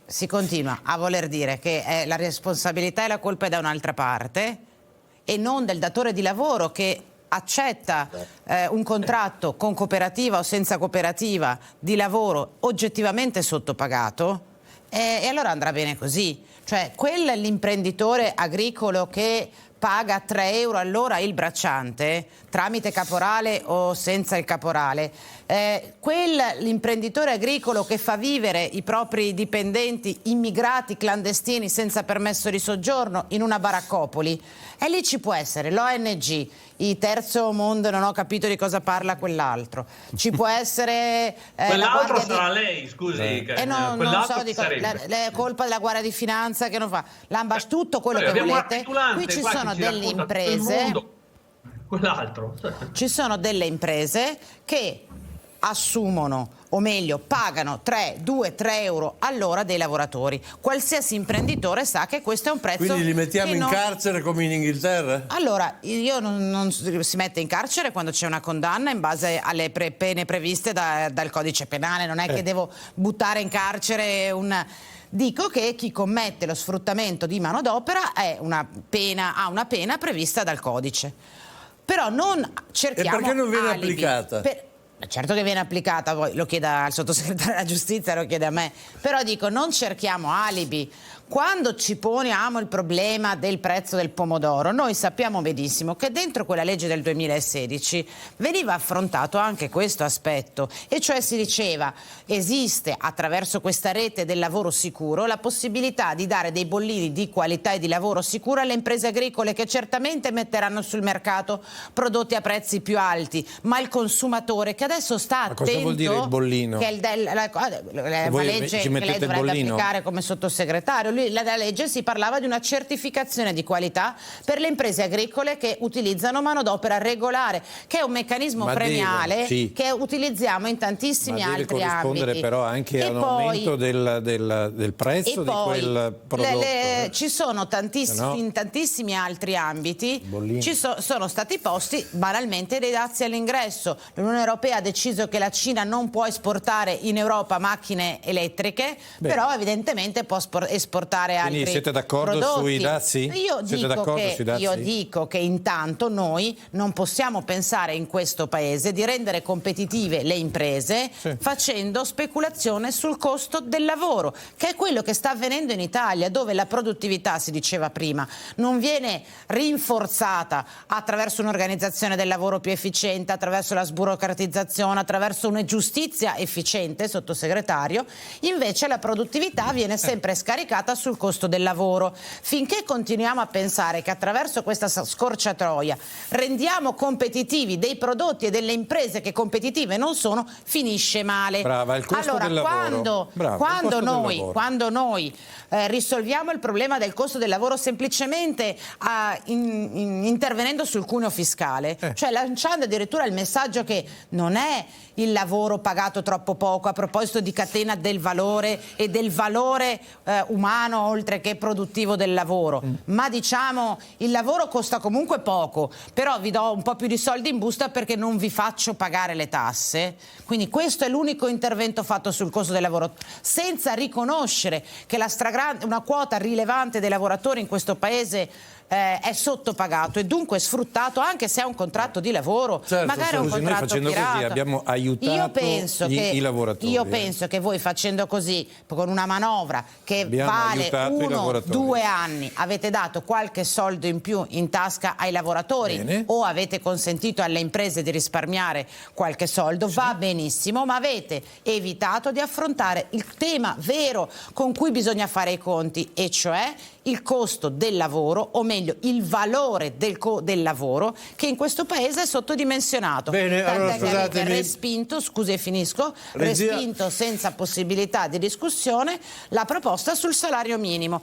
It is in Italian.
si continua a voler dire che la responsabilità e la colpa è da un'altra parte e non del datore di lavoro che accetta un contratto con cooperativa o senza cooperativa di lavoro oggettivamente sottopagato, e allora andrà bene così. Cioè, l'imprenditore agricolo che paga 3 euro all'ora il bracciante, tramite caporale o senza il caporale, l'imprenditore agricolo che fa vivere i propri dipendenti immigrati clandestini senza permesso di soggiorno in una baraccopoli, e lì ci può essere l'ONG, il terzo mondo, non ho capito di cosa parla quell'altro, ci può essere quell'altro sarà lei, scusi, non so di cosa, la colpa della Guardia di Finanza che non fa tutto quello che volete. Qui ci sono delle imprese, quell'altro, ci sono delle imprese che assumono, o meglio pagano 2-3 euro all'ora dei lavoratori. Qualsiasi imprenditore sa che questo è un prezzo. Quindi li mettiamo in carcere come in Inghilterra? Allora, io non si mette in carcere quando c'è una condanna in base alle pene previste dal codice penale, non è che devo buttare in carcere Dico che chi commette lo sfruttamento di manodopera ha una pena prevista dal codice. Però non cerchiamo. E perché non viene applicata? Certo che viene applicata, poi lo chiede al sottosegretario della giustizia, lo chiede a me, però dico non cerchiamo alibi. Quando ci poniamo il problema del prezzo del pomodoro, noi sappiamo benissimo che dentro quella legge del 2016 veniva affrontato anche questo aspetto, e cioè si diceva esiste attraverso questa rete del lavoro sicuro la possibilità di dare dei bollini di qualità e di lavoro sicuro alle imprese agricole che certamente metteranno sul mercato prodotti a prezzi più alti, ma il consumatore che adesso sta attento. Ma cosa vuol dire il bollino? Che la legge che lei dovrebbe applicare come sottosegretario. La legge si parlava di una certificazione di qualità per le imprese agricole che utilizzano manodopera regolare, che è un meccanismo premiale che utilizziamo in tantissimi altri ambiti. Ma deve corrispondere però anche a un aumento del prezzo di quel prodotto. Ci sono in tantissimi altri ambiti sono stati posti banalmente dei dazi all'ingresso. L'Unione Europea ha deciso che la Cina non può esportare in Europa macchine elettriche, però evidentemente può esportare altri prodotti. Quindi siete d'accordo sui dazi? Io dico che intanto noi non possiamo pensare in questo paese di rendere competitive le imprese facendo speculazione sul costo del lavoro, che è quello che sta avvenendo in Italia, dove la produttività, si diceva prima, non viene rinforzata attraverso un'organizzazione del lavoro più efficiente, attraverso la sburocratizzazione, attraverso una giustizia efficiente, sottosegretario. Invece la produttività viene sempre scaricata sul costo del lavoro. Finché continuiamo a pensare che attraverso questa scorciatoia rendiamo competitivi dei prodotti e delle imprese che competitive non sono, finisce male. Brava, il costo del lavoro. Quando noi risolviamo il problema del costo del lavoro semplicemente intervenendo sul cuneo fiscale, cioè lanciando addirittura il messaggio che non è il lavoro pagato troppo poco, a proposito di catena del valore e del valore umano oltre che produttivo del lavoro, ma diciamo il lavoro costa comunque poco, però vi do un po' più di soldi in busta perché non vi faccio pagare le tasse. Quindi questo è l'unico intervento fatto sul costo del lavoro, senza riconoscere che una quota rilevante dei lavoratori in questo paese è sottopagato e dunque sfruttato, anche se ha un contratto di lavoro, magari è un contratto pirata. Così abbiamo aiutato i lavoratori. Io penso che voi facendo così, con una manovra che vale 1-2 anni, avete dato qualche soldo in più in tasca ai lavoratori o avete consentito alle imprese di risparmiare qualche soldo, va benissimo, ma avete evitato di affrontare il tema vero con cui bisogna fare i conti, e cioè il costo del lavoro, o meglio il valore del lavoro, che in questo paese è sottodimensionato. Bene, allora avete respinto, scusi e finisco, respinto senza possibilità di discussione la proposta sul salario minimo,